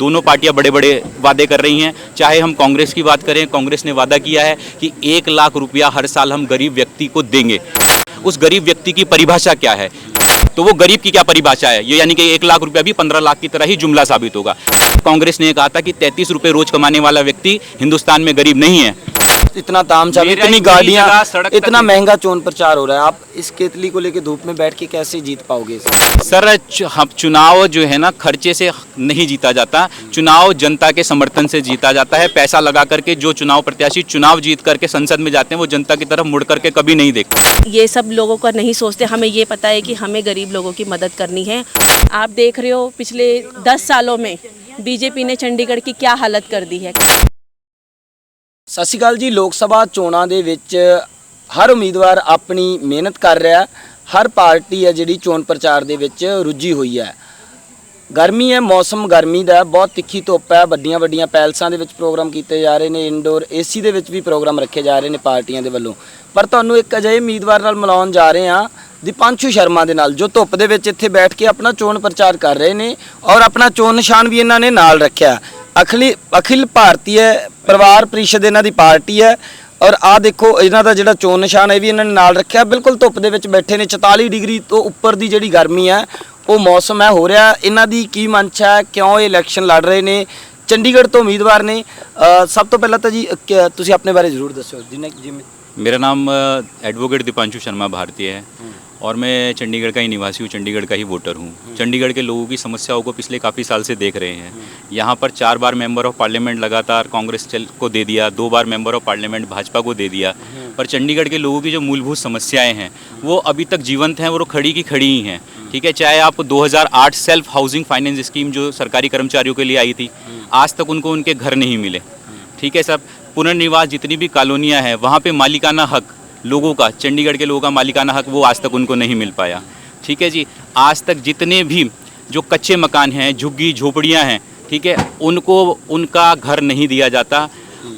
दोनों पार्टियां बड़े बड़े वादे कर रही हैं। चाहे हम कांग्रेस की बात करें, कांग्रेस ने वादा किया है कि 1 लाख रुपया हर साल हम गरीब व्यक्ति को देंगे। उस गरीब व्यक्ति की परिभाषा क्या है? तो वो गरीब की क्या परिभाषा है? ये यानी कि 1 लाख रुपया भी 15 लाख की तरह ही जुमला साबित होगा। कांग्रेस ने कहा था कि 33 रुपये रोज कमाने वाला व्यक्ति हिंदुस्तान में गरीब नहीं है। इतना तामझाम, इतनी गाड़ियां, इतना महंगा चुनाव प्रचार हो रहा है, आप इस केतली को लेकर धूप में बैठ के कैसे जीत पाओगे? सर हम चुनाव जो है ना खर्चे से नहीं जीता जाता, चुनाव जनता के समर्थन से जीता जाता है। पैसा लगा करके जो चुनाव प्रत्याशी चुनाव जीत करके संसद में जाते हैं वो जनता की तरफ मुड़ करके कभी नहीं देखते। ये सब लोगों का नहीं सोचते। हमें ये पता है कि हमें गरीब लोगों की मदद करनी है। आप देख रहे हो पिछले 10 सालों में बीजेपी ने चंडीगढ़ की क्या हालत कर दी है। ਸਤਿ ਸ਼੍ਰੀ ਅਕਾਲ ਜੀ। ਲੋਕ ਸਭਾ ਚੋਣਾਂ ਦੇ ਵਿੱਚ ਹਰ ਉਮੀਦਵਾਰ ਆਪਣੀ ਮਿਹਨਤ ਕਰ ਰਿਹਾ, ਹਰ ਪਾਰਟੀ ਹੈ ਜਿਹੜੀ ਚੋਣ ਪ੍ਰਚਾਰ ਦੇ ਵਿੱਚ ਰੁੱਝੀ ਹੋਈ ਹੈ। ਗਰਮੀ ਹੈ, ਮੌਸਮ ਗਰਮੀ ਦਾ, ਬਹੁਤ ਤਿੱਖੀ ਧੁੱਪ ਹੈ। ਵੱਡੀਆਂ ਵੱਡੀਆਂ ਪੈਲਸਾਂ ਦੇ ਵਿੱਚ ਪ੍ਰੋਗਰਾਮ ਕੀਤੇ ਜਾ ਰਹੇ ਨੇ, ਇਨਡੋਰ ਏਸੀ ਦੇ ਵਿੱਚ ਵੀ ਪ੍ਰੋਗਰਾਮ ਰੱਖੇ ਜਾ ਰਹੇ ਨੇ ਪਾਰਟੀਆਂ ਦੇ ਵੱਲੋਂ। ਪਰ ਤੁਹਾਨੂੰ ਇੱਕ ਅਜਿਹੇ ਉਮੀਦਵਾਰ ਨਾਲ ਮਿਲਾਉਣ ਜਾ ਰਹੇ ਹਾਂ ਦੀਪਾਂਸ਼ੂ ਸ਼ਰਮਾ ਦੇ ਨਾਲ, ਜੋ ਧੁੱਪ ਦੇ ਵਿੱਚ ਇੱਥੇ ਬੈਠ ਕੇ ਆਪਣਾ ਚੋਣ ਪ੍ਰਚਾਰ ਕਰ ਰਹੇ ਨੇ ਔਰ ਆਪਣਾ ਚੋਣ ਨਿਸ਼ਾਨ ਵੀ ਇਹਨਾਂ ਨੇ ਨਾਲ ਰੱਖਿਆ। अखिल भारतीय परिवार परिषद इन्हां दी पार्टी है और आ देखो इन्हां दा जिहड़ा चोण निशान है भी इन्हां ने नाल रखिया। बिल्कुल धुप्प दे विच बैठे ने, 44 डिग्री तो उपर दी जिहड़ी गर्मी है वो मौसम है हो रहा। इन्हां दी की मंशा है, क्यों ये इलैक्शन लड़ रहे ने, चंडीगढ़ तो उम्मीदवार ने। सब तो पहला तो जी तुसीं अपने बारे जरूर दस्सो। जिवें मेरा नाम एडवोकेट दीपांशु शर्मा भारतीय है और मैं चंडीगढ़ का ही निवासी हूँ, चंडीगढ़ का ही वोटर हूँ। चंडीगढ़ के लोगों की समस्याओं को पिछले काफ़ी साल से देख रहे हैं। यहाँ पर 4 बार मेंबर ऑफ पार्लियामेंट लगातार कांग्रेस को दे दिया, 2 बार मेंबर ऑफ पार्लियामेंट भाजपा को दे दिया, पर चंडीगढ़ के लोगों की जो मूलभूत समस्याएं हैं वो अभी तक जीवंत हैं, वो खड़ी की खड़ी ही हैं। ठीक है, चाहे आप 2008 सेल्फ हाउसिंग फाइनेंस स्कीम जो सरकारी कर्मचारियों के लिए आई थी, आज तक उनको उनके घर नहीं मिले। ठीक है सब, पुनर्निवास जितनी भी कॉलोनियाँ हैं वहाँ पर मालिकाना हक लोगों का, चंडीगढ़ के लोगों का मालिकाना हक वो आज तक उनको नहीं मिल पाया। ठीक है जी, आज तक जितने भी जो कच्चे मकान हैं, झुग्गी झोपड़ियाँ हैं, ठीक है, उनको उनका घर नहीं दिया जाता।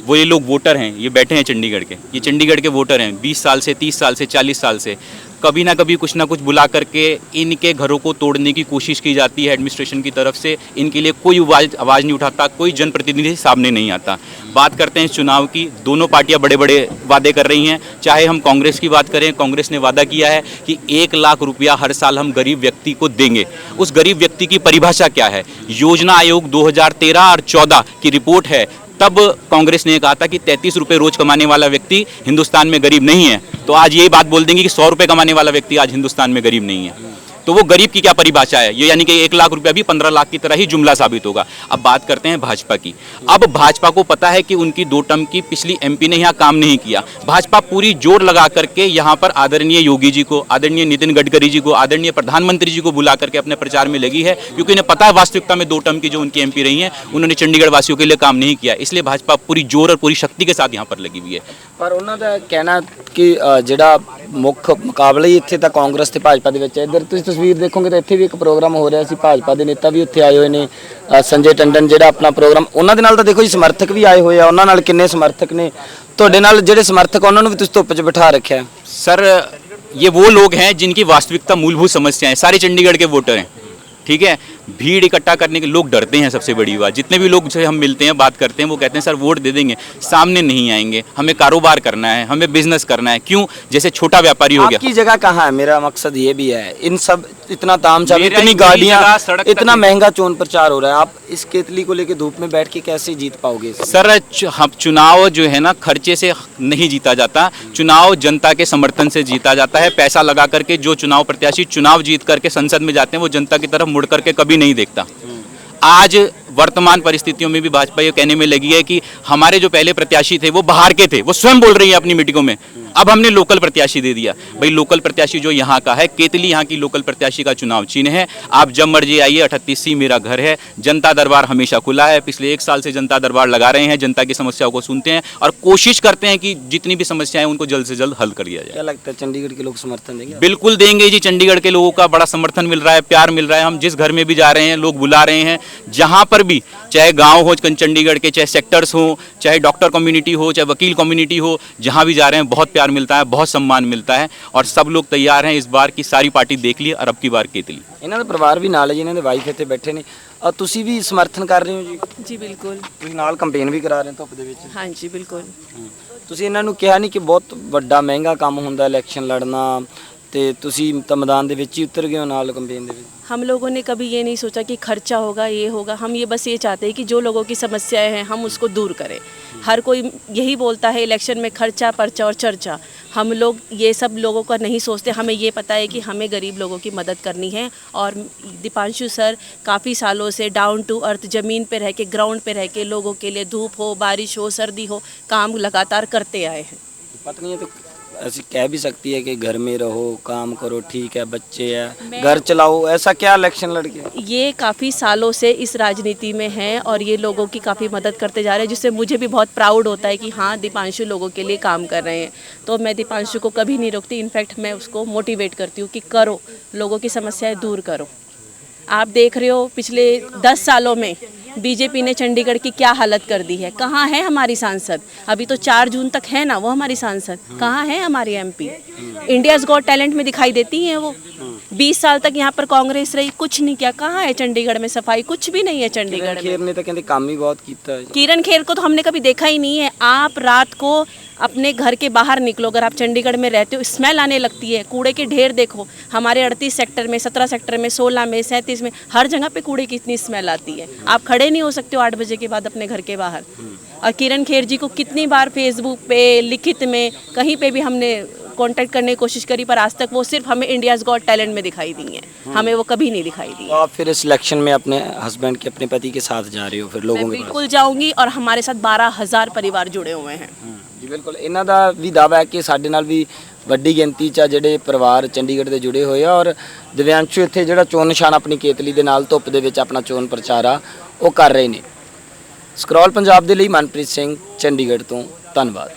वो ये लोग वोटर हैं, ये बैठे हैं चंडीगढ़ के, ये चंडीगढ़ के वोटर हैं 20 साल से, 30 साल से, 40 साल से। कभी ना कभी कुछ ना कुछ बुला करके इनके घरों को तोड़ने की कोशिश की जाती है एडमिनिस्ट्रेशन की तरफ से। इनके लिए कोई आवाज़ नहीं उठाता, कोई जनप्रतिनिधि सामने नहीं आता। बात करते हैं इस चुनाव की, दोनों पार्टियां बड़े बड़े वादे कर रही हैं। चाहे हम कांग्रेस की बात करें, कांग्रेस ने वादा किया है कि 1 लाख रुपया हर साल हम गरीब व्यक्ति को देंगे। उस गरीब व्यक्ति की परिभाषा क्या है? योजना आयोग 2013 और 14 की रिपोर्ट है, तब कांग्रेस ने कहा था कि 33 रुपये रोज कमाने वाला व्यक्ति हिंदुस्तान में गरीब नहीं है। तो आज यही बात बोल देंगे कि 100 रुपये कमाने वाला व्यक्ति आज हिंदुस्तान में गरीब नहीं है। तो वो गरीब की क्या परिभाषा है? ये यानी कि 1 लाख रुपया भी 15 लाख की तरह ही जुमला साबित होगा। अब बात करते हैं भाजपा की। अब भाजपा को पता है कि उनकी 2 टर्म की पिछली एमपी ने यहाँ काम नहीं किया। भाजपा पूरी जोर लगा करके यहाँ पर आदरणीय योगी जी को, आदरणीय नितिन गडकरी जी को, आदरणीय प्रधानमंत्री जी को बुला करके अपने प्रचार में लगी है, क्योंकि इन्हें पता है वास्तविकता में 2 टर्म की जो उनकी एमपी रही हैं उन्होंने चंडीगढ़ वासियों के लिए काम नहीं किया। इसलिए भाजपा पूरी जोर और पूरी शक्ति के साथ यहाँ पर लगी हुई है। पर उन्होंने कहना कि ਜਿਹੜਾ ਮੁੱਖ ਮੁਕਾਬਲਾ ਹੀ ਇੱਥੇ ਤਾਂ ਕਾਂਗਰਸ ਤੇ ਭਾਜਪਾ ਦੇ ਵਿੱਚ ਹੈ। ਇੱਧਰ ਤੁਸੀਂ ਤਸਵੀਰ ਦੇਖੋਗੇ ਤਾਂ ਇੱਥੇ ਵੀ ਇੱਕ ਪ੍ਰੋਗਰਾਮ ਹੋ ਰਿਹਾ ਸੀ, ਭਾਜਪਾ ਦੇ ਨੇਤਾ ਵੀ ਉੱਥੇ ਆਏ ਹੋਏ ਨੇ, ਸੰਜੇ ਟੰਡਨ ਜਿਹੜਾ ਆਪਣਾ ਪ੍ਰੋਗਰਾਮ, ਉਹਨਾਂ ਦੇ ਨਾਲ ਤਾਂ ਦੇਖੋ ਜੀ ਸਮਰਥਕ ਵੀ ਆਏ ਹੋਏ ਆ। ਉਹਨਾਂ ਨਾਲ ਕਿੰਨੇ ਸਮਰਥਕ ਨੇ? ਤੁਹਾਡੇ ਨਾਲ ਜਿਹੜੇ ਸਮਰਥਕ ਉਹਨਾਂ ਨੂੰ ਵੀ ਤੁਸੀਂ ਧੁੱਪ 'ਚ ਬਿਠਾ ਰੱਖਿਆ। सर ये वो लोग हैं जिनकी वास्तविकता मूलभूत समस्याएं, सारे चंडीगढ़ के वोटर हैं। ठीक है, भीड़ इकट्ठा करने के लोग डरते हैं। सबसे बड़ी बात, जितने भी लोग से हम मिलते हैं, बात करते हैं, वो कहते हैं सर वोट दे देंगे, सामने नहीं आएंगे, हमें कारोबार करना है, हमें बिजनेस करना है। क्यों? जैसे छोटा व्यापारी हो गया। आपकी जगह कहाँ है? मेरा मकसद ये भी है, इन सब इतना तामझाम, इतनी गाड़ियाँ, इतना महंगा चोण प्रचार हो रहा है, आप इस केतली को लेकर धूप में बैठ के कैसे जीत पाओगे? सर हम चुनाव जो है ना खर्चे से नहीं जीता जाता, चुनाव जनता के समर्थन से जीता जाता है। पैसा लगा करके जो चुनाव प्रत्याशी चुनाव जीत करके संसद में जाते हैं वो जनता की तरफ मुड़ करके कभी नहीं देखता। आज वर्तमान परिस्थितियों में भी भाजपा ये कहने में लगी है कि हमारे जो पहले प्रत्याशी थे वो बाहर के थे, वो स्वयं बोल रही है अपनी मीटिंगों में, अब हमने लोकल प्रत्याशी दे दिया। भाई लोकल प्रत्याशी जो यहाँ का है, केतली यहाँ की लोकल प्रत्याशी का चुनाव चिन्ह है। आप जब मर्जी आइए, 38C मेरा घर है। जनता दरबार हमेशा खुला है, पिछले 1 साल से जनता दरबार लगा रहे हैं, जनता की समस्याओं को सुनते हैं और कोशिश करते हैं कि जितनी भी समस्याएं उनको जल्द से जल्द हल कर दिया जाए। क्या लगता है चंडीगढ़ के लोग समर्थन देंगे? बिल्कुल देंगे जी, चंडीगढ़ के लोगों का बड़ा समर्थन मिल रहा है, प्यार मिल रहा है। हम जिस घर में भी जा रहे हैं लोग बुला रहे हैं, जहाँ पर भी, चाहे गाँव हो चंडीगढ़ के, चाहे सेक्टर्स हो, चाहे डॉक्टर कम्युनिटी हो, चाहे वकील कम्युनिटी हो, जहाँ भी जा रहे हैं बहुत प्यार प्यार मिलता है, बहुत सम्मान मिलता है और सब लोग तैयार हैं इस बार की सारी पार्टी देख ली और अब की बार केतली। ਇਹਨਾਂ ਦਾ ਪਰਿਵਾਰ ਵੀ ਨਾਲ ਹੈ ਜੀ, ਇਹਨਾਂ ਦੇ ਵਾਈਫ ਇੱਥੇ ਬੈਠੇ ਨੇ। ਤੁਸੀਂ ਵੀ ਸਮਰਥਨ ਕਰ ਰਹੇ ਹੋ ਜੀ? जी बिल्कुल। ਤੁਸੀਂ ਨਾਲ ਕੰਪੇਨ ਵੀ ਕਰਾ ਰਹੇ ਹੋ ਧੁੱਪ ਦੇ ਵਿੱਚ। हाँ जी बिल्कुल। ਤੁਸੀਂ ਇਹਨਾਂ ਨੂੰ ਕਿਹਾ ਨਹੀਂ ਕਿ ਬਹੁਤ ਵੱਡਾ ਮਹਿੰਗਾ ਕੰਮ ਹੁੰਦਾ ਇਲੈਕਸ਼ਨ ਲੜਨਾ, ਤੇ ਤੁਸੀਂ ਤਾਂ ਮੈਦਾਨ ਦੇ ਵਿੱਚ ਹੀ ਉਤਰ ਗਏ ਹੋ ਨਾਲ ਕੰਪੇਨ ਦੇ ਵਿੱਚ? हम लोगों ने कभी ये नहीं सोचा कि खर्चा होगा, ये होगा। हम ये बस ये चाहते हैं कि जो लोगों की समस्याएं हैं हम उसको दूर करें। हर कोई यही बोलता है इलेक्शन में खर्चा, पर्चा और चर्चा। हम लोग ये सब लोगों का नहीं सोचते। हमें ये पता है कि हमें गरीब लोगों की मदद करनी है और दीपांशु सर काफ़ी सालों से डाउन टू अर्थ ज़मीन पे रह के, ग्राउंड पे रह के लोगों के लिए, धूप हो, बारिश हो, सर्दी हो, काम लगातार करते आए हैं। पत्नी है तो ऐसी कह भी सकती है कि घर में रहो, काम करो, ठीक है, बच्चे हैं, मैं- घर चलाओ, ऐसा क्या इलेक्शन लड़के? ये काफ़ी सालों से इस राजनीति में हैं और ये लोगों की काफ़ी मदद करते जा रहे हैं, जिससे मुझे भी बहुत प्राउड होता है कि हाँ दीपांशु लोगों के लिए काम कर रहे हैं। तो मैं दीपांशु को कभी नहीं रोकती, इनफैक्ट मैं उसको मोटिवेट करती हूँ कि करो, लोगों की समस्याएं दूर करो। आप देख रहे हो पिछले 10 सालों में बीजेपी ने चंडीगढ़ की क्या हालत कर दी है। कहाँ है हमारी सांसद? अभी तो 4 जून तक है ना वो हमारी सांसद। कहाँ है हमारी एमपी? इंडियाज़ गॉट टैलेंट में दिखाई देती हैं वो। 20 साल तक यहाँ पर कांग्रेस रही, कुछ नहीं किया। कहाँ है चंडीगढ़ में सफाई? कुछ भी नहीं है चंडीगढ़ में। खेर ने तो कहते काम ही बहुत किया है। किरण खेर को तो हमने कभी देखा ही नहीं है। आप रात को अपने घर के बाहर निकलो, अगर आप चंडीगढ़ में रहते हो, स्मेल आने लगती है। कूड़े के ढेर देखो, हमारे 38 सेक्टर में, 17 सेक्टर में, 16 में, 37 में, हर जगह पे कूड़े की इतनी स्मेल आती है। आप खड़े नहीं हो सकते हो 8 बजे के बाद अपने घर के बाहर। और किरण खेर जी को कितनी बार फेसबुक पे, लिखित में, कहीं पे भी हमने कांटेक्ट करने की कोशिश करी, पर आज तक वो सिर्फ हमें इंडियाज़ गॉट टैलेंट में दिखाई दी हैं। हमें वो कभी नहीं दिखाई दी। तो आप फिर इस इलेक्शन में अपने हस्बैंड के, अपने पति के साथ जा रहे हो फिर लोगों मैं के पास? बिल्कुल जाऊंगी और हमारे साथ 12,000 परिवार जुड़े हुए हैं। ਜੀ ਬਿਲਕੁਲ, ਇਹਨਾਂ ਦਾ ਵੀ ਦਾਅਵਾ ਹੈ ਕਿ ਸਾਡੇ ਨਾਲ ਵੀ ਵੱਡੀ ਗਿਣਤੀ 'ਚ ਆ ਜਿਹੜੇ ਪਰਿਵਾਰ ਚੰਡੀਗੜ੍ਹ ਦੇ ਜੁੜੇ ਹੋਏ ਆ ਔਰ ਦਿਵਿਆਂਸ਼ੂ ਇੱਥੇ ਜਿਹੜਾ ਚੋਣ ਨਿਸ਼ਾਨ ਆਪਣੀ ਕੇਤਲੀ ਦੇ ਨਾਲ ਧੁੱਪ ਦੇ ਵਿੱਚ ਆਪਣਾ ਚੋਣ ਪ੍ਰਚਾਰ ਆ ਉਹ ਕਰ ਰਹੇ ਨੇ। ਸਕਰੋਲ ਪੰਜਾਬ ਦੇ ਲਈ ਮਨਪ੍ਰੀਤ ਸਿੰਘ ਚੰਡੀਗੜ੍ਹ ਤੋਂ, ਧੰਨਵਾਦ।